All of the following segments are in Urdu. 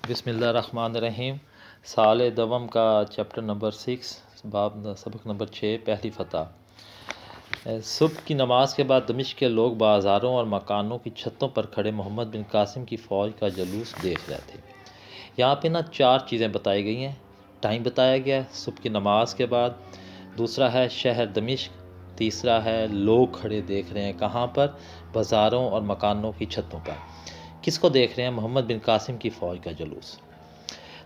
بسم اللہ الرحمن الرحیم۔ سال دوم کا چیپٹر نمبر 6، سبق نمبر 6، پہلی فتح۔ صبح کی نماز کے بعد دمشق کے لوگ بازاروں اور مکانوں کی چھتوں پر کھڑے محمد بن قاسم کی فوج کا جلوس دیکھ رہے تھے۔ یہاں پہ 4 چیزیں بتائی گئی ہیں۔ ٹائم بتایا گیا ہے صبح کی نماز کے بعد، دوسرا ہے شہر دمشق، تیسرا ہے لوگ کھڑے دیکھ رہے ہیں کہاں پر، بازاروں اور مکانوں کی چھتوں پر۔ کس کو دیکھ رہے ہیں؟ محمد بن قاسم کی فوج کا جلوس۔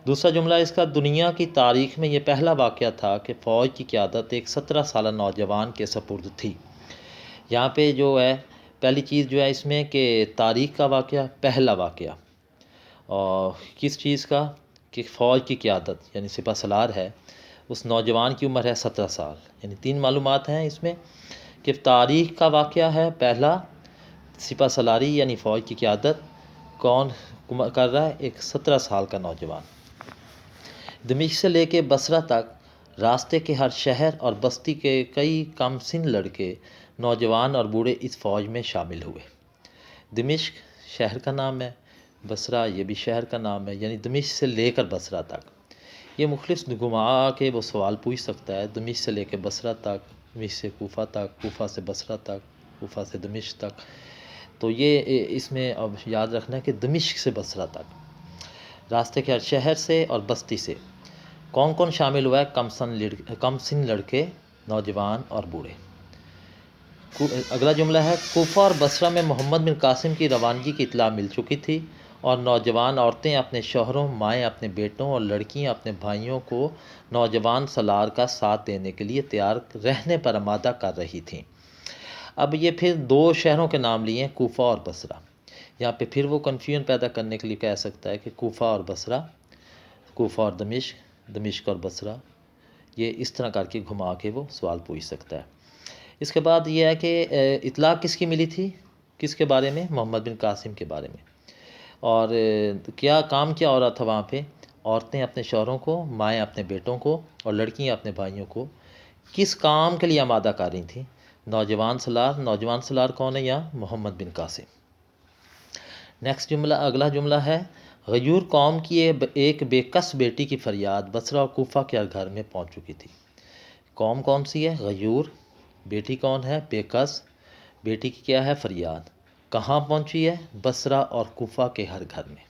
دوسرا جملہ اس کا، دنیا کی تاریخ میں یہ پہلا واقعہ تھا کہ فوج کی قیادت ایک 17 سالہ نوجوان کے سپرد تھی۔ یہاں پہ جو ہے پہلی چیز جو ہے اس میں کہ تاریخ کا واقعہ، پہلا واقعہ، اور کس چیز کا کہ فوج کی قیادت یعنی سپہ سالار ہے، اس نوجوان کی عمر ہے 17 سال۔ یعنی 3 معلومات ہیں اس میں کہ تاریخ کا واقعہ ہے پہلا، سپہ سالاری یعنی فوج کی قیادت کون کر رہا ہے؟ ایک 17 سال کا نوجوان۔ دمشق سے لے کے بصرہ تک راستے کے ہر شہر اور بستی کے کئی کم سن لڑکے، نوجوان اور بوڑھے اس فوج میں شامل ہوئے۔ دمشق شہر کا نام ہے، بصرہ یہ بھی شہر کا نام ہے، یعنی دمشق سے لے کر بصرہ تک۔ یہ مختلف گھما کے وہ سوال پوچھ سکتا ہے، دمشق سے لے کے بصرہ تک، دمشق سے کوفہ تک، کوفہ سے بصرہ تک، کوفہ سے دمشق تک۔ تو یہ اس میں اب یاد رکھنا ہے کہ دمشق سے بصرہ تک راستے کے ہر شہر سے اور بستی سے کون کون شامل ہوا ہے؟ کم سن لڑکے، نوجوان اور بوڑھے۔ اگلا جملہ ہے، کوفہ اور بصرہ میں محمد بن قاسم کی روانگی کی اطلاع مل چکی تھی اور نوجوان عورتیں اپنے شوہروں، مائیں اپنے بیٹوں اور لڑکیاں اپنے بھائیوں کو نوجوان سالار کا ساتھ دینے کے لیے تیار رہنے پر آمادہ کر رہی تھیں۔ اب یہ پھر 2 شہروں کے نام لیے ہیں، کوفہ اور بصرہ۔ یہاں پہ پھر وہ کنفیوژن پیدا کرنے کے لیے کہہ سکتا ہے کہ کوفہ اور بصرہ، کوفہ اور دمشق، دمشق اور بصرہ، یہ اس طرح کر کے گھما کے وہ سوال پوچھ سکتا ہے۔ اس کے بعد یہ ہے کہ اطلاع کس کی ملی تھی؟ کس کے بارے میں؟ محمد بن قاسم کے بارے میں۔ اور کیا کام کیا ہو رہا تھا وہاں پہ؟ عورتیں اپنے شوہروں کو، مائیں اپنے بیٹوں کو اور لڑکیاں اپنے بھائیوں کو کس کام کے لیے آمادہ کر رہی تھیں؟ نوجوان سالار۔ نوجوان سالار کون ہے یہاں؟ محمد بن قاسم۔ نیکسٹ جملہ، اگلا جملہ ہے، غیور قوم کی ایک بے کس بیٹی کی فریاد بصرہ اور کوفہ کے گھر میں پہنچ چکی تھی۔ قوم کون سی ہے؟ غیور۔ بیٹی کون ہے؟ بے کس۔ بیٹی کی کیا ہے؟ فریاد۔ کہاں پہنچی ہے؟ بصرہ اور کوفہ کے ہر گھر میں۔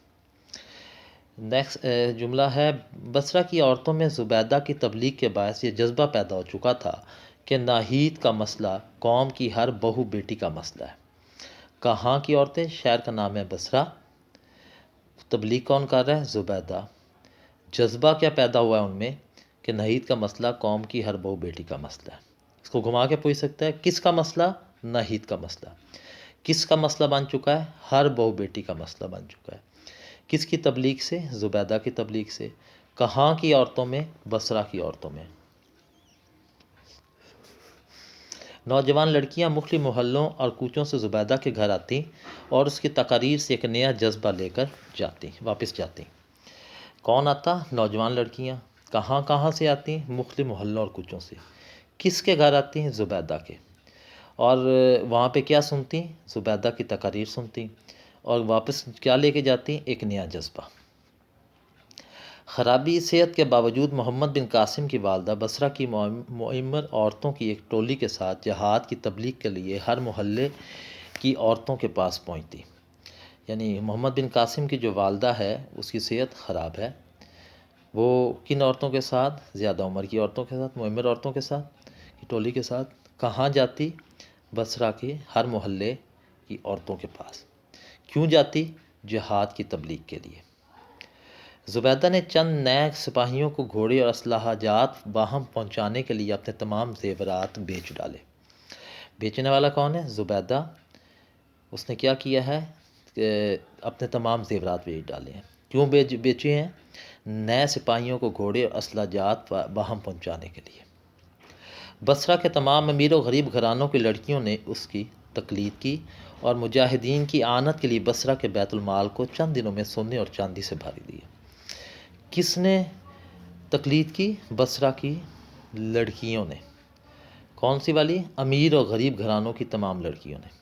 نیکسٹ جملہ ہے، بصرہ کی عورتوں میں زبیدہ کی تبلیغ کے باعث یہ جذبہ پیدا ہو چکا تھا کہ ناہید کا مسئلہ قوم کی ہر بہو بیٹی کا مسئلہ ہے۔ کہاں کی عورتیں؟ شہر کا نام ہے بصرہ۔ تبلیغ کون کر رہا ہے؟ زبیدہ۔ جذبہ کیا پیدا ہوا ہے ان میں کہ ناہید کا مسئلہ قوم کی ہر بہو بیٹی کا مسئلہ ہے۔ اس کو گھما کے پوچھ سکتا ہے، کس کا مسئلہ؟ ناہید کا مسئلہ۔ کس کا مسئلہ بن چکا ہے؟ ہر بہو بیٹی کا مسئلہ بن چکا ہے۔ کس کی تبلیغ سے؟ زبیدہ کی تبلیغ سے۔ کہاں کی عورتوں میں؟ بصرہ کی عورتوں میں۔ نوجوان لڑکیاں مختلف محلوں اور کوچوں سے زبیدہ کے گھر آتی اور اس کی تقاریر سے ایک نیا جذبہ لے کر واپس جاتی۔ کون آتا؟ نوجوان لڑکیاں۔ کہاں کہاں سے آتی؟ مختلف محلوں اور کوچوں سے۔ کس کے گھر آتی ہیں؟ زبیدہ کے۔ اور وہاں پہ کیا سنتی؟ زبیدہ کی تقاریر سنتی اور واپس کیا لے کے جاتی؟ ایک نیا جذبہ۔ خرابی صحت کے باوجود محمد بن قاسم کی والدہ بصرہ کی معمر عورتوں کی ایک ٹولی کے ساتھ جہاد کی تبلیغ کے لیے ہر محلے کی عورتوں کے پاس پہنچتی۔ یعنی محمد بن قاسم کی جو والدہ ہے اس کی صحت خراب ہے، وہ کن عورتوں کے ساتھ؟ زیادہ عمر کی عورتوں کے ساتھ، معمر عورتوں کے ساتھ، کی ٹولی کے ساتھ۔ کہاں جاتی؟ بصرہ کے ہر محلے کی عورتوں کے پاس۔ کیوں جاتی؟ جہاد کی تبلیغ کے لیے۔ زبیدہ نے چند نئے سپاہیوں کو گھوڑے اور اسلحہ جات باہم پہنچانے کے لیے اپنے تمام زیورات بیچ ڈالے۔ بیچنے والا کون ہے؟ زبیدہ۔ اس نے کیا کیا ہے کہ اپنے تمام زیورات بیچ ڈالے ہیں۔ کیوں بیچے ہیں؟ نئے سپاہیوں کو گھوڑے اور اسلحہ جات باہم پہنچانے کے لیے۔ بصرہ کے تمام امیر و غریب گھرانوں کی لڑکیوں نے اس کی تقلید کی اور مجاہدین کی اعانت کے لیے بصرہ کے بیت المال کو چند دنوں میں سونے اور چاندی سے بھر دیا۔ کس نے تقلید کی؟ بصرہ کی لڑکیوں نے۔ کون سی والی؟ امیر اور غریب گھرانوں کی تمام لڑکیوں نے۔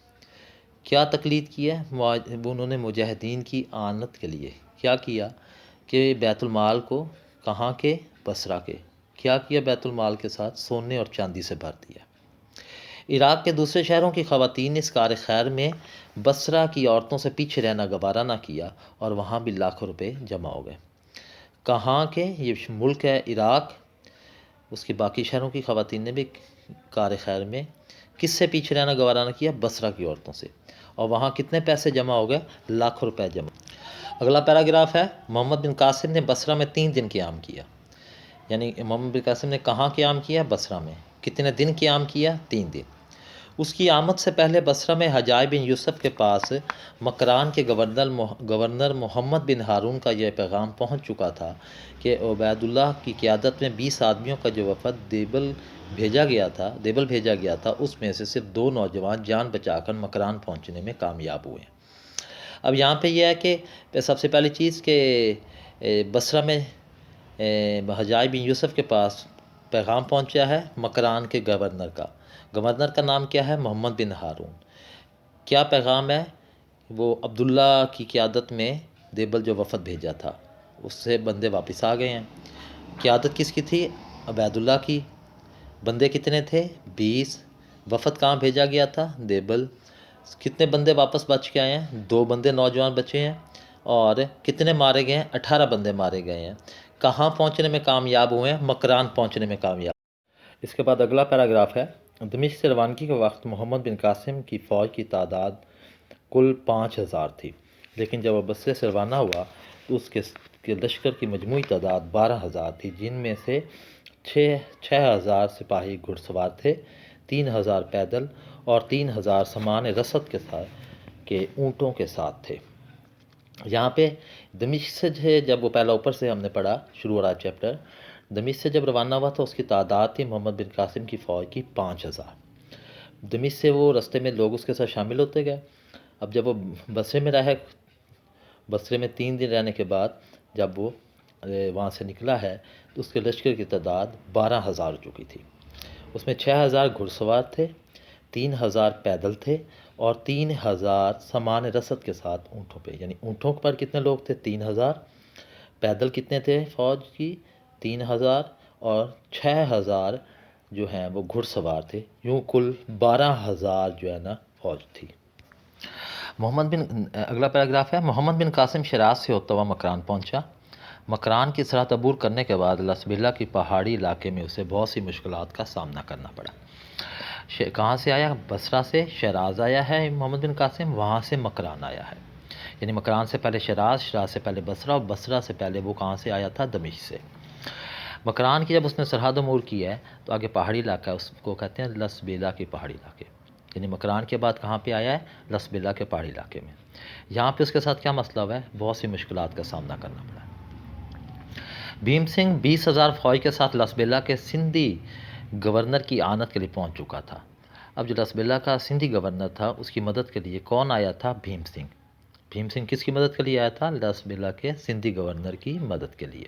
کیا تقلید کی ہے؟ انہوں نے مجاہدین کی اعانت کے لیے کیا کیا؟ کہ بیت المال کو کہاں کے؟ بصرہ کے۔ کیا کیا بیت المال کے ساتھ؟ سونے اور چاندی سے بھر دیا۔ عراق کے دوسرے شہروں کی خواتین نے اس کار خیر میں بصرہ کی عورتوں سے پیچھے رہنا گوارا نہ کیا اور وہاں بھی لاکھوں روپے جمع ہو گئے۔ کہاں کے؟ یہ ملک ہے عراق، اس کی باقی شہروں کی خواتین نے بھی کار خیر میں کس سے پیچھے رہنا گوارا نہ کیا؟ بصرہ کی عورتوں سے، اور وہاں کتنے پیسے جمع ہو گئے؟ لاکھوں روپے جمع۔ اگلا پیراگراف ہے، محمد بن قاسم نے بصرہ میں 3 دن قیام کیا۔ یعنی محمد بن قاسم نے کہاں قیام کیا؟ بصرہ میں۔ کتنے دن قیام کیا؟ 3 دن۔ اس کی آمد سے پہلے بصرہ میں حجاج بن یوسف کے پاس مکران کے گورنر محمد بن ہارون کا یہ پیغام پہنچ چکا تھا کہ عبید اللہ کی قیادت میں 20 آدمیوں کا جو وفد دیبل بھیجا گیا تھا اس میں سے صرف 2 نوجوان جان بچا کر مکران پہنچنے میں کامیاب ہوئے۔ اب یہاں پہ یہ ہے کہ سب سے پہلی چیز کہ بصرہ میں حجاج بن یوسف کے پاس پیغام پہنچا ہے مکران کے گورنر کا نام کیا ہے؟ محمد بن ہارون۔ کیا پیغام ہے؟ وہ عبداللہ کی قیادت میں دیبل جو وفد بھیجا تھا اس سے بندے واپس آ گئے ہیں۔ قیادت کس کی تھی؟ عبید اللہ کی۔ بندے کتنے تھے؟ 20۔ وفد کہاں بھیجا گیا تھا؟ دیبل۔ کتنے بندے واپس بچ کے آئے ہیں؟ 2 بندے نوجوان بچے ہیں، اور کتنے مارے گئے ہیں؟ 18 بندے مارے گئے ہیں۔ کہاں پہنچنے میں کامیاب ہوئے ہیں؟ مکران پہنچنے میں کامیاب۔ اس کے بعد اگلا پیراگراف ہے، دمشق سے روانگی کے وقت محمد بن قاسم کی فوج کی تعداد کل 5000 تھی، لیکن جب وہ بصرے سے روانہ ہوا تو اس کے لشکر کی مجموعی تعداد 12000 تھی، جن میں سے 6000 سپاہی گھڑ سوار تھے، 3000 پیدل اور 3000 سامان رسد کے اونٹوں کے ساتھ تھے۔ یہاں پہ دمشق سے جب وہ پہلا اوپر سے ہم نے پڑھا، شروع ہو رہا چیپٹر، دمشق سے جب روانہ ہوا تو اس کی تعداد تھی محمد بن قاسم کی فوج کی 5000۔ دمشق سے وہ رستے میں لوگ اس کے ساتھ شامل ہوتے گئے۔ اب جب وہ بصرے میں رہے، بصرے میں 3 دن رہنے کے بعد جب وہ وہاں سے نکلا ہے تو اس کے لشکر کی تعداد 12000 ہو چکی تھی۔ اس میں 6000 گھڑ سوار تھے، 3000 پیدل تھے اور 3000 سامان رسد کے ساتھ اونٹوں پہ۔ یعنی اونٹوں پر کتنے لوگ تھے؟ 3000۔ پیدل کتنے تھے فوج کی؟ 3000 اور 6000 جو ہیں وہ گھڑ سوار تھے۔ یوں کل 12000 جو ہے نا فوج تھی۔ اگلا پیراگراف ہے، محمد بن قاسم شیراز سے ہوتا ہوا مکران پہنچا۔ مکران کی سرحد عبور کرنے کے بعد لسبیلا کی پہاڑی علاقے میں اسے بہت سی مشکلات کا سامنا کرنا پڑا۔ کہاں سے آیا؟ بصرہ سے شیراز آیا ہے محمد بن قاسم، وہاں سے مکران آیا ہے۔ یعنی مکران سے پہلے شیراز، شیراز سے پہلے بصرہ، اور بصرہ سے پہلے وہ کہاں سے آیا تھا؟ دمشق سے۔ مکران کی جب اس نے سرحد عبور کی ہے تو آگے پہاڑی علاقہ ہے، اس کو کہتے ہیں لسبیلا کے پہاڑی علاقے۔ یعنی مکران کے بعد کہاں پہ آیا ہے؟ لسبیلا کے پہاڑی علاقے میں۔ یہاں پہ اس کے ساتھ کیا مسئلہ ہوا ہے؟ بہت سی مشکلات کا سامنا کرنا پڑا۔ بھیم سنگھ 20000 فوج کے ساتھ لسبیلا کے سندھی گورنر کی آنت کے لیے پہنچ چکا تھا۔ اب جو لسبیلا کا سندھی گورنر تھا اس کی مدد کے لیے کون آیا تھا؟ بھیم سنگھ۔ بھیم سنگھ کس کی مدد کے لیے آیا تھا؟ لسبیلا کے سندھی گورنر کی مدد کے لیے۔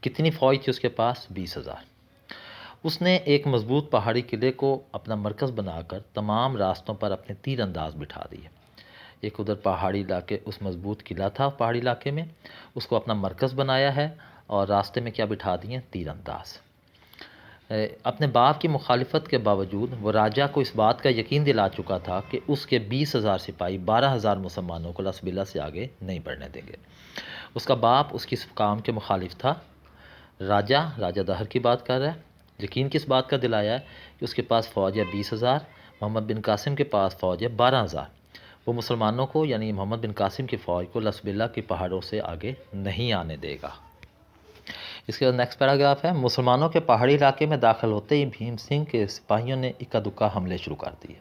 کتنی فوج تھی اس کے پاس؟ 20000۔ اس نے ایک مضبوط پہاڑی قلعے کو اپنا مرکز بنا کر تمام راستوں پر اپنے تیر انداز بٹھا دیے۔ ایک ادھر پہاڑی علاقے، اس مضبوط قلعہ تھا پہاڑی علاقے میں، اس کو اپنا مرکز بنایا ہے، اور راستے میں کیا بٹھا دیے؟ تیر انداز۔ اپنے باپ کی مخالفت کے باوجود وہ راجہ کو اس بات کا یقین دلا چکا تھا کہ اس کے 20000 سپاہی 12000 مسلمانوں کو لسبیلا سے آگے نہیں بڑھنے دیں گے۔ اس کا باپ اس کی اس کام کے مخالف تھا۔ راجہ دہر کی بات کر رہا ہے۔ یقین کس بات کا دلایا ہے؟ کہ اس کے پاس فوج ہے 20000، محمد بن قاسم کے پاس فوج ہے 12000۔ وہ مسلمانوں کو یعنی محمد بن قاسم کی فوج کو لسبیلا کی پہاڑوں سے آگے نہیں آنے دے گا۔ اس کے بعد نیکسٹ پیراگراف ہے، مسلمانوں کے پہاڑی علاقے میں داخل ہوتے ہی بھیم سنگھ کے سپاہیوں نے اکا دکا حملے شروع کر دیے۔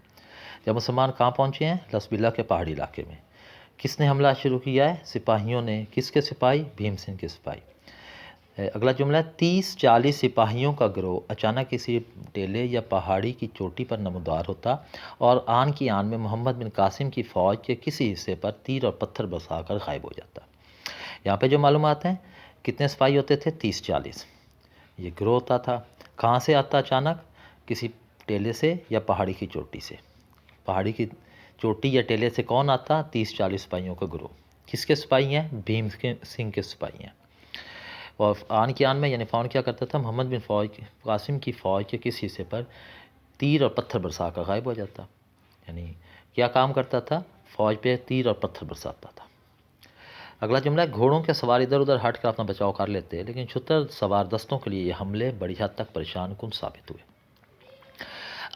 جب مسلمان کہاں پہنچے ہیں؟ لسبیلا کے پہاڑی علاقے میں۔ کس نے حملہ شروع کیا ہے؟ سپاہیوں نے۔ کس کے سپاہی؟ بھیم سنگھ کے سپاہی۔ اگلا جملہ ہے، 30-40 سپاہیوں کا گروہ اچانک کسی ٹیلے یا پہاڑی کی چوٹی پر نمودار ہوتا اور آن کی آن میں محمد بن قاسم کی فوج کے کسی حصے پر تیر اور پتھر برسا کر غائب ہو جاتا۔ یہاں پہ جو معلومات ہیں، کتنے سپاہی ہوتے تھے؟ 30-40۔ یہ گروہ ہوتا تھا۔ کہاں سے آتا اچانک؟ کسی ٹیلے سے یا پہاڑی کی چوٹی سے۔ پہاڑی کی چوٹی یا ٹیلے سے کون آتا؟ 30-40 سپاہیوں کا گروہ۔ کس کے سپاہی ہیں؟ بھیم سنگھ کے سپاہی ہیں۔ اور آن کی آن میں یعنی فون کیا کرتا تھا، محمد بن قاسم کی فوج کے کس حصے پر تیر اور پتھر برسا کر غائب ہو جاتا. یعنی کیا کام کرتا تھا؟ فوج پہ تیر اور پتھر برساتا تھا. اگلا جملہ ہے، گھوڑوں کے سوار ادھر ادھر ہٹ کر اپنا بچاؤ کر لیتے، لیکن چھتر سوار دستوں کے لیے یہ حملے بڑی حد تک پریشان کن ثابت ہوئے.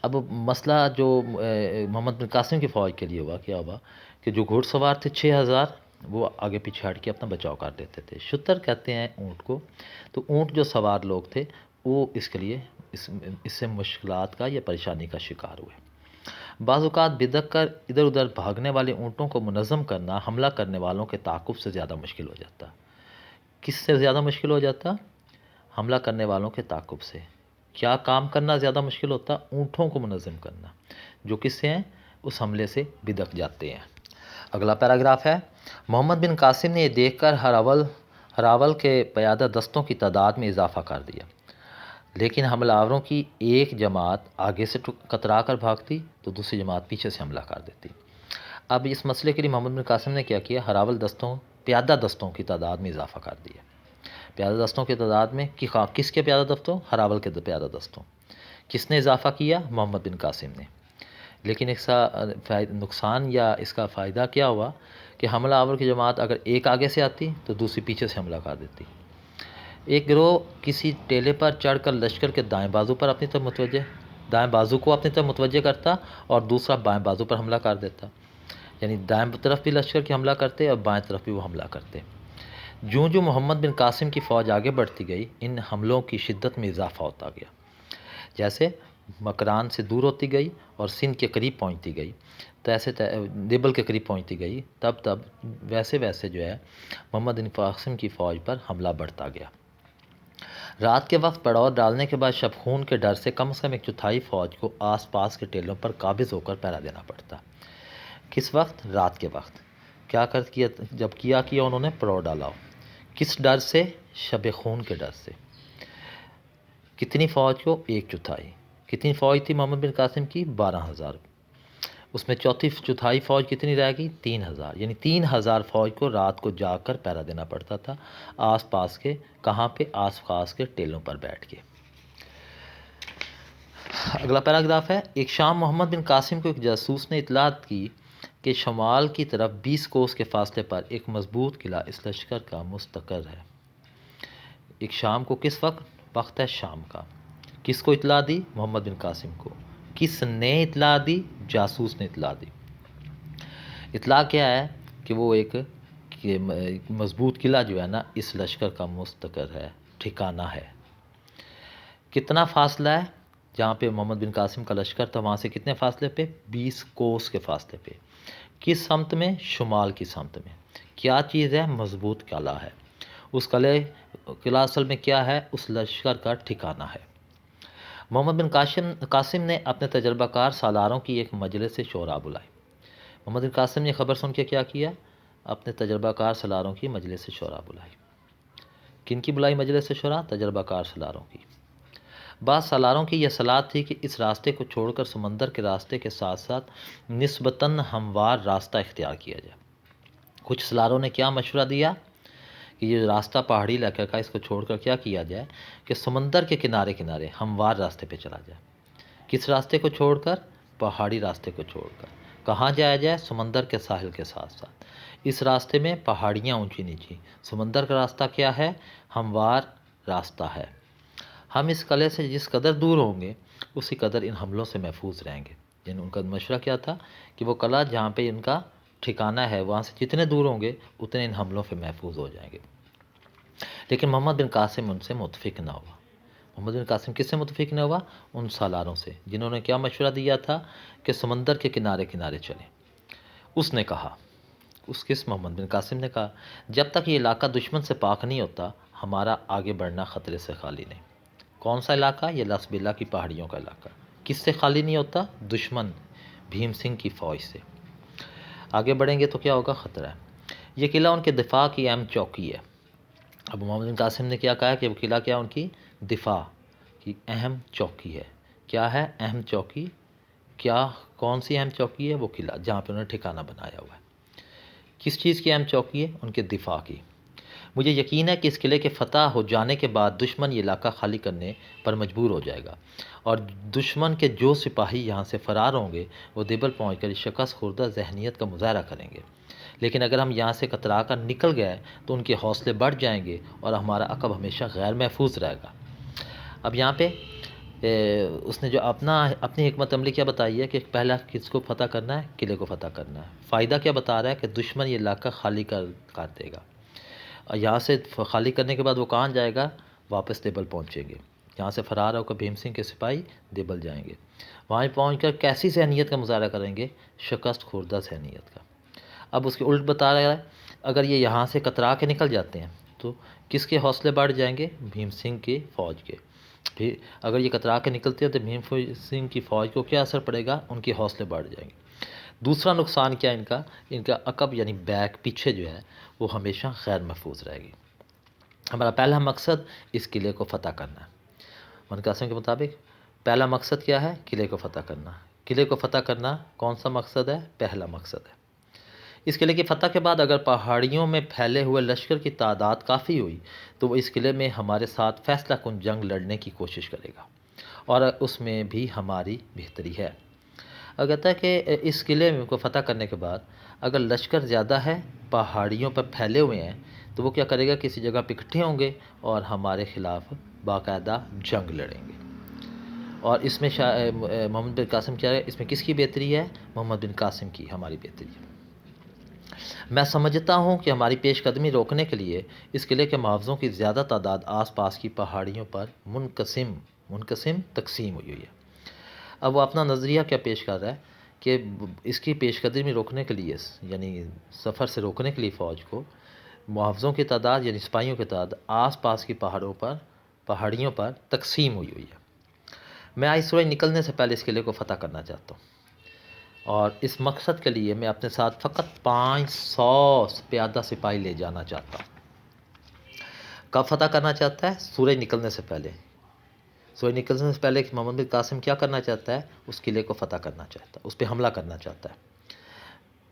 اب مسئلہ جو محمد بن قاسم کی فوج کے لیے ہوا، کیا ہوا کہ جو گھوڑ سوار تھے 6000 وہ آگے پیچھے ہٹ کے اپنا بچاؤ کر لیتے تھے. شتر کہتے ہیں اونٹ کو. تو اونٹ جو سوار لوگ تھے وہ اس کے لیے اس سے مشکلات کا یا پریشانی کا شکار ہوئے. بعض اوقات بدک کر ادھر ادھر بھاگنے والے اونٹوں کو منظم کرنا حملہ کرنے والوں کے تعاقب سے زیادہ مشکل ہو جاتا. کس سے زیادہ مشکل ہو جاتا؟ حملہ کرنے والوں کے تعاقب سے. کیا کام کرنا زیادہ مشکل ہوتا؟ اونٹوں کو منظم کرنا، جو کس سے ہیں؟ اس حملے سے بدک جاتے ہیں. اگلا پیراگراف ہے، محمد بن قاسم نے یہ دیکھ کر ہراول کے پیادہ دستوں کی تعداد میں اضافہ کر دیا، لیکن حملہ آوروں کی ایک جماعت آگے سے کترا کر بھاگتی تو دوسری جماعت پیچھے سے حملہ کر دیتی. اب اس مسئلے کے لیے محمد بن قاسم نے کیا کیا؟ ہراول پیادہ دستوں کی تعداد میں اضافہ کر دیا. پیادہ دستوں کی تعداد میں کس کے پیادہ دستوں؟ ہراول کے پیادہ دستوں. کس نے اضافہ کیا؟ محمد بن قاسم نے. لیکن اس کا نقصان یا اس کا فائدہ کیا ہوا کہ حملہ آور کی جماعت اگر ایک آگے سے آتی تو دوسری پیچھے سے حملہ کر دیتی. ایک گروہ کسی ٹیلے پر چڑھ کر لشکر کے دائیں بازو کو اپنی طرف متوجہ کرتا اور دوسرا بائیں بازو پر حملہ کر دیتا. یعنی دائیں طرف بھی لشکر کی حملہ کرتے اور بائیں طرف بھی وہ حملہ کرتے. جو محمد بن قاسم کی فوج آگے بڑھتی گئی، ان حملوں کی شدت میں اضافہ ہوتا گیا. جیسے مکران سے دور ہوتی گئی اور سندھ کے قریب پہنچتی گئی، دیبل کے قریب پہنچتی گئی، تب ویسے جو ہے محمد بن قاسم کی فوج پر حملہ بڑھتا گیا. رات کے وقت پڑاؤ ڈالنے کے بعد شب خون کے ڈر سے کم ایک چوتھائی فوج کو آس پاس کے ٹیلوں پر قابض ہو کر پہرا دینا پڑتا. کس وقت؟ رات کے وقت. جب کیا انہوں نے پڑاؤ ڈالا ہو. کس ڈر سے؟ شب خون کے ڈر سے. کتنی فوج کو؟ ایک چوتھائی. کتنی فوج تھی محمد بن قاسم کی؟ 12,000. اس میں چوتھائی فوج کتنی رہ گئی؟ 3,000. یعنی 3,000 فوج کو رات کو جاگ کر پہرا دینا پڑتا تھا، آس پاس کے کہاں پہ؟ آس پاس کے ٹیلوں پر بیٹھ کے. اگلا پیراگراف ہے، ایک شام محمد بن قاسم کو ایک جاسوس نے اطلاع کی کہ شمال کی طرف 20 کوس کے فاصلے پر ایک مضبوط قلعہ اس لشکر کا مستقر ہے. ایک شام کو کس وقت ہے شام کا. کس کو اطلاع دی؟ محمد بن قاسم کو. کس نے اطلاع دی؟ جاسوس نے اطلاع دی. اطلاع کیا ہے کہ وہ ایک مضبوط قلعہ جو ہے نا اس لشکر کا مستقر ہے، ٹھکانہ ہے. کتنا فاصلہ ہے جہاں پہ محمد بن قاسم کا لشکر تھا، وہاں سے کتنے فاصلے پہ؟ 20 کوس کے فاصلے پہ. کس سمت میں؟ شمال کی سمت میں. کیا چیز ہے؟ مضبوط قلعہ ہے. اس قلعہ اصل میں کیا ہے؟ اس لشکر کا ٹھکانہ ہے. محمد بن قاسم نے اپنے تجربہ کار سالاروں کی ایک مجلس سے شورا بلائی. محمد بن قاسم نے خبر سن کے کیا کیا؟ اپنے تجربہ کار سالاروں کی مجلس سے شورا بلائی. کن کی بلائی مجلس سے شورا؟ تجربہ کار سالاروں کی. بعض سالاروں کی یہ صلاح تھی کہ اس راستے کو چھوڑ کر سمندر کے راستے کے ساتھ ساتھ نسبتاً ہموار راستہ اختیار کیا جائے. کچھ سالاروں نے کیا مشورہ دیا کہ یہ راستہ پہاڑی علاقے کا، اس کو چھوڑ کر کیا جائے کہ سمندر کے کنارے ہموار راستے پہ چلا جائے. کس راستے کو چھوڑ کر؟ پہاڑی راستے کو چھوڑ کر. کہاں جایا جائے؟ سمندر کے ساحل کے ساتھ ساتھ. اس راستے میں پہاڑیاں اونچی نیچی. سمندر کا راستہ کیا ہے؟ ہموار راستہ ہے. ہم اس قلعے سے جس قدر دور ہوں گے اسی قدر ان حملوں سے محفوظ رہیں گے. یعنی ان کا مشورہ کیا تھا کہ وہ قلعہ جہاں پہ ان کا ٹھکانہ ہے وہاں سے جتنے دور ہوں گے اتنے ان حملوں سے محفوظ ہو جائیں گے. لیکن محمد بن قاسم ان سے متفق نہ ہوا. محمد بن قاسم کس سے متفق نہ ہوا؟ ان سالاروں سے جنہوں نے کیا مشورہ دیا تھا کہ سمندر کے کنارے چلیں. اس نے کہا، محمد بن قاسم نے کہا، جب تک یہ علاقہ دشمن سے پاک نہیں ہوتا ہمارا آگے بڑھنا خطرے سے خالی نہیں. کون سا علاقہ؟ یہ لسبیلا کی پہاڑیوں کا علاقہ. کس سے خالی نہیں ہوتا؟ دشمن بھیم سنگھ کی فوج سے. آگے بڑھیں گے تو کیا ہوگا؟ خطرہ ہے. یہ قلعہ ان کے دفاع کی اہم چوکی ہے. اب محمد بن قاسم نے کیا کہا کہ وہ قلعہ کیا ان کی دفاع کی اہم چوکی ہے. کیا ہے اہم چوکی؟ کون سی اہم چوکی ہے؟ وہ قلعہ جہاں پہ انہوں نے ٹھکانہ بنایا ہوا ہے. کس چیز کی اہم چوکی ہے؟ ان کے دفاع کی. مجھے یقین ہے کہ اس قلعے کے فتح ہو جانے کے بعد دشمن یہ علاقہ خالی کرنے پر مجبور ہو جائے گا، اور دشمن کے جو سپاہی یہاں سے فرار ہوں گے وہ دیبل پہنچ کر اس شکست خوردہ ذہنیت کا مظاہرہ کریں گے۔ لیکن اگر ہم یہاں سے کترا کر نکل گئے تو ان کے حوصلے بڑھ جائیں گے اور ہمارا عقب ہمیشہ غیر محفوظ رہے گا۔ اب یہاں پہ اس نے جو اپنی حکمت عملی کیا بتائی ہے کہ پہلا کس کو فتح کرنا ہے؟ قلعے کو فتح کرنا ہے۔ فائدہ کیا بتا رہا ہے کہ دشمن یہ علاقہ خالی کر دے گا، اور یہاں سے خالی کرنے کے بعد وہ کہاں جائے گا؟ واپس دیبل پہنچیں گے۔ یہاں سے فرار ہو کر بھیم سنگھ کے سپاہی دیبل جائیں گے، وہاں پہنچ کر کیسی ذہنیت کا مظاہرہ کریں گے؟ شکست خوردہ ذہنیت کا۔ اب اس کے الٹ بتا رہا ہے، اگر یہ یہاں سے کترا کے نکل جاتے ہیں تو کس کے حوصلے بڑھ جائیں گے؟ بھیم سنگھ کی فوج کے۔ پھر اگر یہ کترا کے نکلتے ہیں تو بھیم سنگھ کی فوج کو کیا اثر پڑے گا؟ ان کے حوصلے بڑھ جائیں گے۔ دوسرا نقصان کیا ان کا عقب یعنی بیک، پیچھے جو ہے وہ ہمیشہ غیر محفوظ رہے گی۔ ہمارا پہلا مقصد اس قلعے کو فتح کرنا ہے۔ ابن قاسم کے مطابق پہلا مقصد کیا ہے؟ قلعے کو فتح کرنا۔ قلعے کو فتح کرنا کون سا مقصد ہے؟ پہلا مقصد ہے۔ اس قلعے کی فتح کے بعد اگر پہاڑیوں میں پھیلے ہوئے لشکر کی تعداد کافی ہوئی تو وہ اس قلعے میں ہمارے ساتھ فیصلہ کن جنگ لڑنے کی کوشش کرے گا، اور اس میں بھی ہماری بہتری ہے۔ اور کہتا ہے کہ اس قلعے کو فتح کرنے کے بعد اگر لشکر زیادہ ہے، پہاڑیوں پر پھیلے ہوئے ہیں، تو وہ کیا کرے گا؟ کسی جگہ پہ اکٹھے ہوں گے اور ہمارے خلاف باقاعدہ جنگ لڑیں گے۔ اور اس میں محمد بن قاسم کیا ہے؟ اس میں کس کی بہتری ہے؟ محمد بن قاسم کی، ہماری بہتری ہے۔ میں سمجھتا ہوں کہ ہماری پیش قدمی روکنے کے لیے اس قلعے کے محافظوں کی زیادہ تعداد آس پاس کی پہاڑیوں پر تقسیم ہوئی ہے۔ اب وہ اپنا نظریہ کیا پیش کر رہا ہے کہ اس کی پیش قدمی روکنے کے لیے، یعنی سفر سے روکنے کے لیے فوج کو، محافظوں کی تعداد یعنی سپاہیوں کی تعداد آس پاس کی پہاڑیوں پر تقسیم ہوئی ہے۔ میں آج سورج نکلنے سے پہلے اس قلعے کو فتح کرنا چاہتا ہوں، اور اس مقصد کے لیے میں اپنے ساتھ فقط 500 پیادہ سپاہی لے جانا چاہتا ہوں۔ کب فتح کرنا چاہتا ہے؟ سورج نکلنے سے پہلے۔ سورج نکلنے سے پہلے محمد بن قاسم کیا کرنا چاہتا ہے؟ اس قلعے کو فتح کرنا چاہتا ہے، اس پہ حملہ کرنا چاہتا ہے۔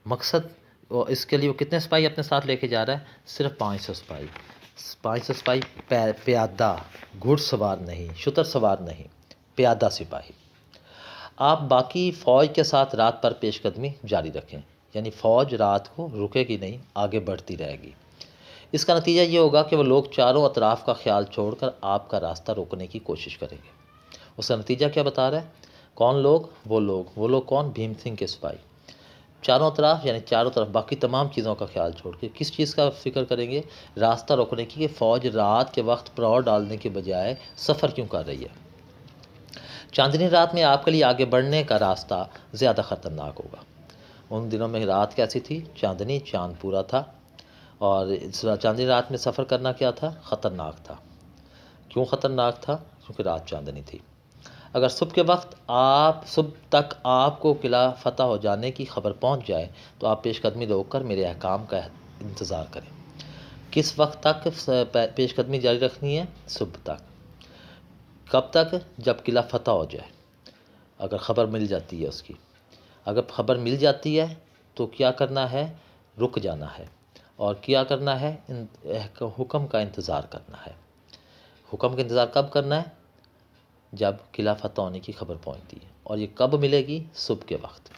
مقصد اس کے لیے وہ کتنے سپاہی اپنے ساتھ لے کے جا رہا ہے؟ صرف 500 سپاہی۔ 500 سپاہی پیادہ، گھڑ سوار نہیں، شتر سوار نہیں، پیادہ سپاہی۔ آپ باقی فوج کے ساتھ رات پر پیش قدمی جاری رکھیں، یعنی فوج رات کو رکے گی نہیں، آگے بڑھتی رہے گی۔ اس کا نتیجہ یہ ہوگا کہ وہ لوگ چاروں اطراف کا خیال چھوڑ کر آپ کا راستہ روکنے کی کوشش کریں گے۔ اس کا نتیجہ کیا بتا رہا ہے؟ کون لوگ؟ وہ لوگ کون؟ بھیم سنگھ کے سپاہی چاروں طرف، یعنی چاروں طرف باقی تمام چیزوں کا خیال چھوڑ کے کس چیز کا فکر کریں گے؟ راستہ روکنے کی، کہ فوج رات کے وقت پڑاؤ ڈالنے کے بجائے سفر کیوں کر رہی ہے۔ چاندنی رات میں آپ کے لیے آگے بڑھنے کا راستہ زیادہ خطرناک ہوگا۔ ان دنوں میں رات کیسی تھی؟ چاندنی، چاند پورا تھا، اور چاندنی رات میں سفر کرنا کیا تھا؟ خطرناک تھا۔ کیوں خطرناک تھا؟ کیونکہ رات چاندنی تھی۔ اگر صبح تک آپ کو قلعہ فتح ہو جانے کی خبر پہنچ جائے تو آپ پیش قدمی روک کر میرے احکام کا انتظار کریں۔ کس وقت تک پیش قدمی جاری رکھنی ہے؟ صبح تک۔ کب تک؟ جب قلعہ فتح ہو جائے، اگر خبر مل جاتی ہے اس کی۔ اگر خبر مل جاتی ہے تو کیا کرنا ہے؟ رک جانا ہے، اور کیا کرنا ہے؟ حکم کا انتظار کرنا ہے۔ حکم کا انتظار کب کرنا ہے؟ جب قلعہ فتح ہونے کی خبر پہنچتی ہے، اور یہ کب ملے گی؟ صبح کے وقت۔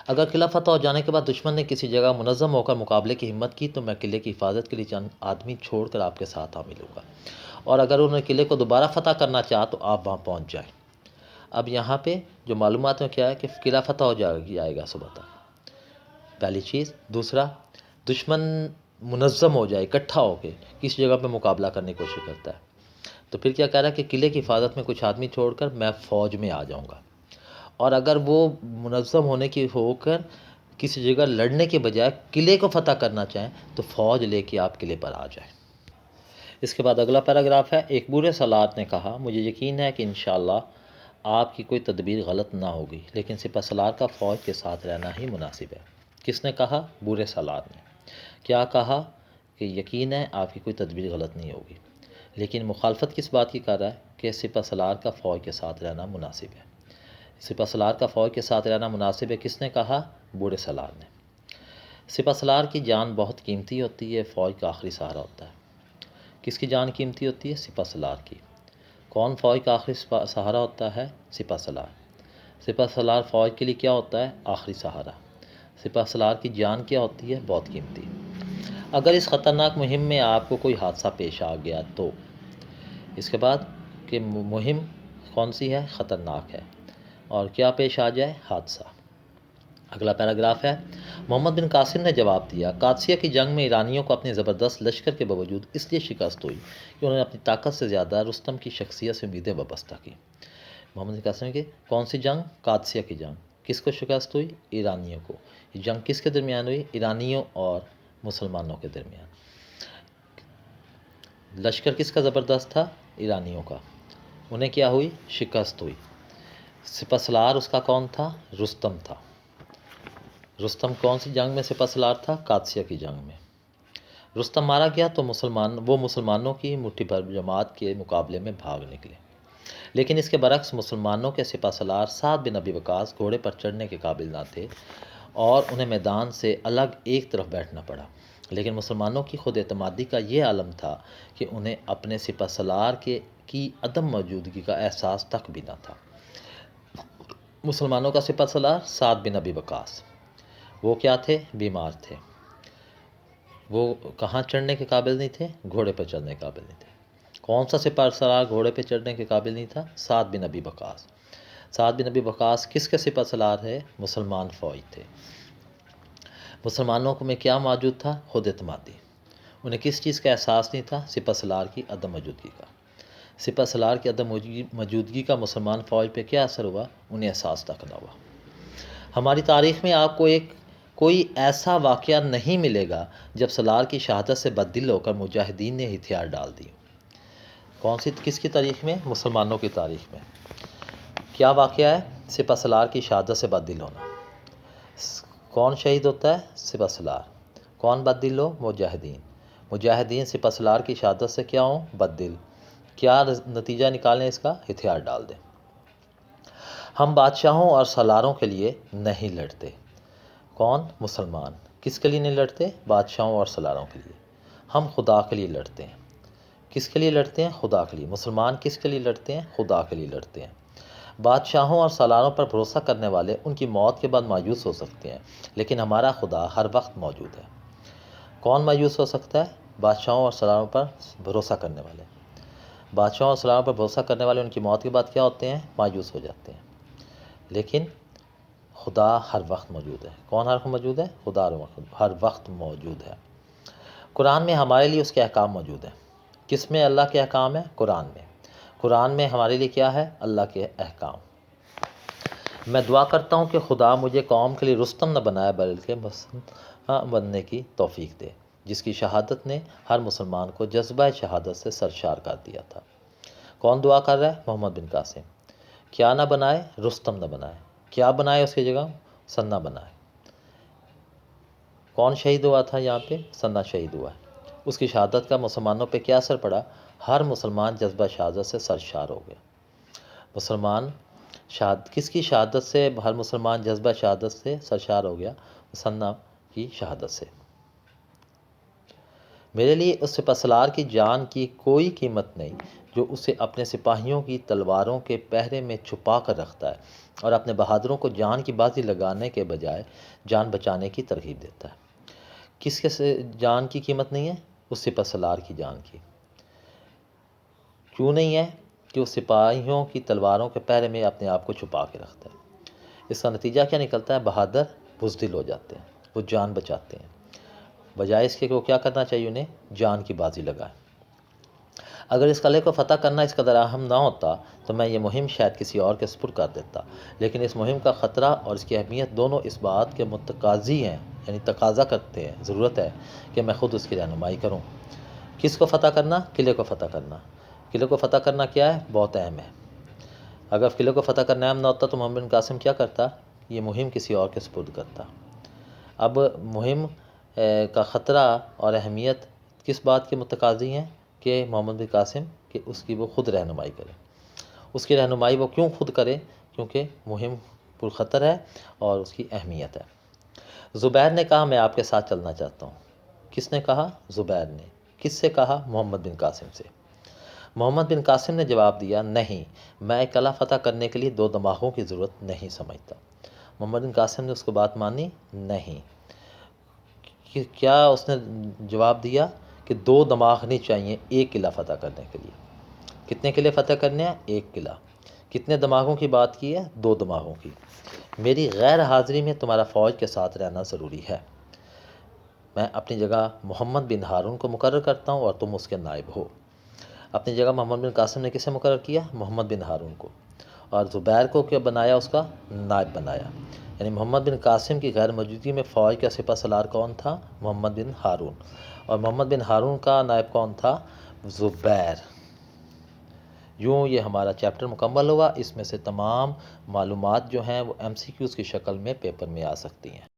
اگر قلعہ فتح ہو جانے کے بعد دشمن نے کسی جگہ منظم ہو کر مقابلے کی ہمت کی تو میں قلعے کی حفاظت کے لیے چند آدمی چھوڑ کر آپ کے ساتھ ملوں گا، اور اگر انہوں نے قلعے کو دوبارہ فتح کرنا چاہا تو آپ وہاں پہنچ جائیں۔ اب یہاں پہ جو معلومات میں کیا ہے کہ قلعہ فتح ہو جائے گا صبح تک، پہلی چیز۔ دوسرا، دشمن منظم ہو جائے، اکٹھا ہو کے کسی جگہ پہ مقابلہ کرنے کی کوشش کرتا ہے، تو پھر کیا کہہ رہا ہے کہ قلعے کی حفاظت میں کچھ آدمی چھوڑ کر میں فوج میں آ جاؤں گا، اور اگر وہ منظم ہونے کی ہو کر کسی جگہ لڑنے کے بجائے قلعے کو فتح کرنا چاہیں تو فوج لے کے آپ قلعے پر آ جائیں۔ اس کے بعد اگلا پیراگراف ہے، ایک بوڑھے سالار نے کہا، مجھے یقین ہے کہ انشاءاللہ آپ کی کوئی تدبیر غلط نہ ہوگی، لیکن سپہ سالار کا فوج کے ساتھ رہنا ہی مناسب ہے۔ کس نے کہا؟ بوڑھے سالار نے۔ کیا کہا؟ کہ یقین ہے آپ کی کوئی تدبیر غلط نہیں ہوگی، لیکن مخالفت کس بات کی کر رہا ہے؟ کہ سپہ سالار کا فوج کے ساتھ رہنا مناسب ہے۔ سپہ سالار کا فوج کے ساتھ رہنا مناسب ہے، کس نے کہا؟ بوڑھے سالار نے۔ سپہ سالار کی جان بہت بہت قیمتی ہوتی ہے، فوج کا آخری سہارا ہوتا ہے۔ کس کی جان قیمتی ہوتی ہے؟ سپہ سالار کی۔ کون فوج کا آخری سہارا ہوتا ہے؟ سپہ سالار۔ سپہ سالار فوج کے لیے کیا ہوتا ہے؟ آخری سہارا۔ سپہ سالار کی جان کیا ہوتی ہے؟ بہت قیمتی۔ اگر اس خطرناک مہم میں آپ کو کوئی حادثہ پیش آ گیا تو اس کے بعد کہ مہم کون سی ہے؟ خطرناک ہے، اور کیا پیش آ جائے؟ حادثہ۔ اگلا پیراگراف ہے، محمد بن قاسم نے جواب دیا، قادسیہ کی جنگ میں ایرانیوں کو اپنی زبردست لشکر کے باوجود اس لیے شکست ہوئی کہ انہوں نے اپنی طاقت سے زیادہ رستم کی شخصیت سے امیدیں وابستہ کی۔ محمد بن قاسم کی کون سی جنگ؟ قادسیہ کی جنگ۔ کس کو شکست ہوئی؟ ایرانیوں کو۔ یہ جنگ کس کے درمیان ہوئی؟ ایرانیوں اور مسلمانوں کے درمیان۔ لشکر کس کا زبردست تھا؟ ایرانیوں کا۔ انہیں کیا ہوئی؟ شکست ہوئی۔ سپہ سالار اس کا کون تھا؟ رستم تھا۔ رستم کون سی جنگ میں سپہ سالار تھا؟ قادسیہ کی جنگ میں۔ رستم مارا گیا تو وہ مسلمانوں کی مٹھی بھر جماعت کے مقابلے میں بھاگ نکلے، لیکن اس کے برعکس مسلمانوں کے سپہ سالار سعد بن ابی وقاص گھوڑے پر چڑھنے کے قابل نہ تھے اور انہیں میدان سے الگ ایک طرف بیٹھنا پڑا۔ لیکن مسلمانوں کی خود اعتمادی کا یہ عالم تھا کہ انہیں اپنے سپہ سالار کی عدم موجودگی کا احساس تک بھی نہ تھا۔ مسلمانوں کا سپہ سالار سعد بن ابی وقاص، وہ کیا تھے؟ بیمار تھے۔ وہ کہاں چڑھنے کے قابل نہیں تھے؟ گھوڑے پر چڑھنے کے قابل نہیں تھے۔ کون سا سپہ سالار گھوڑے پہ چڑھنے کے قابل نہیں تھا؟ سعد بن ابی وقاص۔ سعد بن ابی وقاص کس کے سپہ سالار ہے؟ مسلمان فوج تھے۔ مسلمانوں میں کیا موجود تھا؟ خود اعتمادی۔ انہیں کس چیز کا احساس نہیں تھا؟ سپہ سالار کی عدم موجودگی کا۔ سپہ سالار کی عدم موجودگی کا مسلمان فوج پہ کیا اثر ہوا؟ انہیں احساس تک نہ ہوا۔ ہماری تاریخ میں آپ کو کوئی ایسا واقعہ نہیں ملے گا جب سالار کی شہادت سے بددل ہو کر مجاہدین نے ہتھیار ڈال دی۔ کس کی تاریخ میں؟ مسلمانوں کی تاریخ میں۔ کیا واقعہ ہے؟ سپہ سالار کی شہادت سے بددل ہونا۔ کون شہید ہوتا ہے؟ سپہ سالار۔ کون بددل ہو؟ مجاہدین۔ مجاہدین سپہ سالار کی شہادت سے کیا ہوں؟ بددل۔ کیا نتیجہ نکالیں اس کا؟ ہتھیار ڈال دیں۔ ہم بادشاہوں اور سالاروں کے لیے نہیں لڑتے۔ کون؟ مسلمان۔ کس کے لیے نہیں لڑتے؟ بادشاہوں اور سالاروں کے لیے۔ ہم خدا کے لیے لڑتے ہیں۔ کس کے لیے لڑتے ہیں؟ خدا کے لیے۔ مسلمان کس کے لیے لڑتے ہیں؟ خدا کے لیے لڑتے ہیں۔ بادشاہوں اور سالاروں پر بھروسہ کرنے والے ان کی موت کے بعد مایوس ہو سکتے ہیں، لیکن ہمارا خدا ہر وقت موجود ہے۔ کون مایوس ہو سکتا ہے؟ بادشاہوں اور سالاروں پر بھروسہ کرنے والے۔ بادشاہوں اور سالاروں پر بھروسہ کرنے والے ان کی موت کے بعد کیا ہوتے ہیں؟ مایوس ہو جاتے ہیں، لیکن خدا ہر وقت موجود ہے۔ کون ہر وقت موجود ہے؟ خدا ہر وقت موجود ہے۔ قرآن میں ہمارے لیے اس کے احکام موجود ہیں۔ کس میں اللہ کے احکام ہیں؟ قرآن میں۔ قرآن میں ہمارے لیے کیا ہے؟ اللہ کے احکام۔ میں دعا کرتا ہوں کہ خدا مجھے قوم کے لیے رستم نہ بنائے بلکہ بننے کی توفیق دے، جس کی شہادت نے ہر مسلمان کو جذبہ شہادت سے سرشار کر دیا تھا۔ کون دعا کر رہا ہے؟ محمد بن قاسم۔ کیا نہ بنائے؟ رستم نہ بنائے۔ کیا بنائے اس کی جگہ؟ سنا بنائے۔ کون شہید ہوا تھا یہاں پہ؟ سنا شہید ہوا ہے۔ اس کی شہادت کا مسلمانوں پہ کیا اثر پڑا؟ ہر مسلمان جذبہ شہادت سے سرشار ہو گیا۔ مسلمان کس کی شہادت سے ہر مسلمان جذبہ شہادت سے سرشار ہو گیا؟ سنا کی شہادت سے۔ میرے لیے اس سپہ سالار کی جان کی کوئی قیمت نہیں جو اسے اپنے سپاہیوں کی تلواروں کے پہرے میں چھپا کر رکھتا ہے اور اپنے بہادروں کو جان کی بازی لگانے کے بجائے جان بچانے کی ترغیب دیتا ہے۔ کس کے جان کی قیمت نہیں ہے؟ اس سپہ سالار کی جان کی۔ کیوں نہیں ہے؟ کہ اس سپاہیوں کی تلواروں کے پہرے میں اپنے آپ کو چھپا کے رکھتا ہے۔ اس کا نتیجہ کیا نکلتا ہے؟ بہادر بزدل ہو جاتے ہیں، وہ جان بچاتے ہیں، بجائے اس کے کہ وہ کیا کرنا چاہیے؟ انہیں جان کی بازی لگائیں۔ اگر اس قلعے کو فتح کرنا اس قدر اہم نہ ہوتا تو میں یہ مہم شاید کسی اور کے سپرد کر دیتا، لیکن اس مہم کا خطرہ اور اس کی اہمیت دونوں اس بات کے متقاضی ہیں، یعنی تقاضا کرتے ہیں، ضرورت ہے کہ میں خود اس کی رہنمائی کروں۔ کس کو فتح کرنا؟ قلعے کو فتح کرنا۔ قلعے کو فتح کرنا کیا ہے؟ بہت اہم ہے۔ اگر قلعے کو فتح کرنا اہم نہ ہوتا تو محمد بن قاسم کیا کرتا؟ یہ مہم کسی اور کے سپرد کرتا۔ اب مہم کا خطرہ اور اہمیت کس بات کے متقاضی ہیں؟ کہ محمد بن قاسم کہ اس کی وہ خود رہنمائی کرے۔ اس کی رہنمائی وہ کیوں خود کرے؟ کیونکہ مہم پرخطر ہے اور اس کی اہمیت ہے۔ زبیر نے کہا میں آپ کے ساتھ چلنا چاہتا ہوں۔ کس نے کہا؟ زبیر نے۔ کس سے کہا؟ محمد بن قاسم سے۔ محمد بن قاسم نے جواب دیا، نہیں، میں ایک قلعہ فتح کرنے کے لیے 2 دماغوں کی ضرورت نہیں سمجھتا۔ محمد بن قاسم نے اس کو بات مانی؟ نہیں۔ کیا اس نے جواب دیا کہ 2 دماغ نہیں چاہیے ایک قلعہ فتح کرنے کے لیے۔ کتنے قلعے فتح کرنے ہیں؟ ایک قلعہ۔ کتنے دماغوں کی بات کی ہے؟ 2 دماغوں کی۔ میری غیر حاضری میں تمہارا فوج کے ساتھ رہنا ضروری ہے۔ میں اپنی جگہ محمد بن ہارون کو مقرر کرتا ہوں اور تم اس کے نائب ہو۔ اپنی جگہ محمد بن قاسم نے کسے مقرر کیا؟ محمد بن ہارون کو۔ اور زبیر کو کیا بنایا؟ اس کا نائب بنایا۔ یعنی محمد بن قاسم کی غیر موجودگی میں فوج کا سپہ سالار کون تھا؟ محمد بن ہارون۔ اور محمد بن ہارون کا نائب کون تھا؟ زبیر۔ یوں یہ ہمارا چیپٹر مکمل ہوا۔ اس میں سے تمام معلومات جو ہیں وہ MCQs کی شکل میں پیپر میں آ سکتی ہیں۔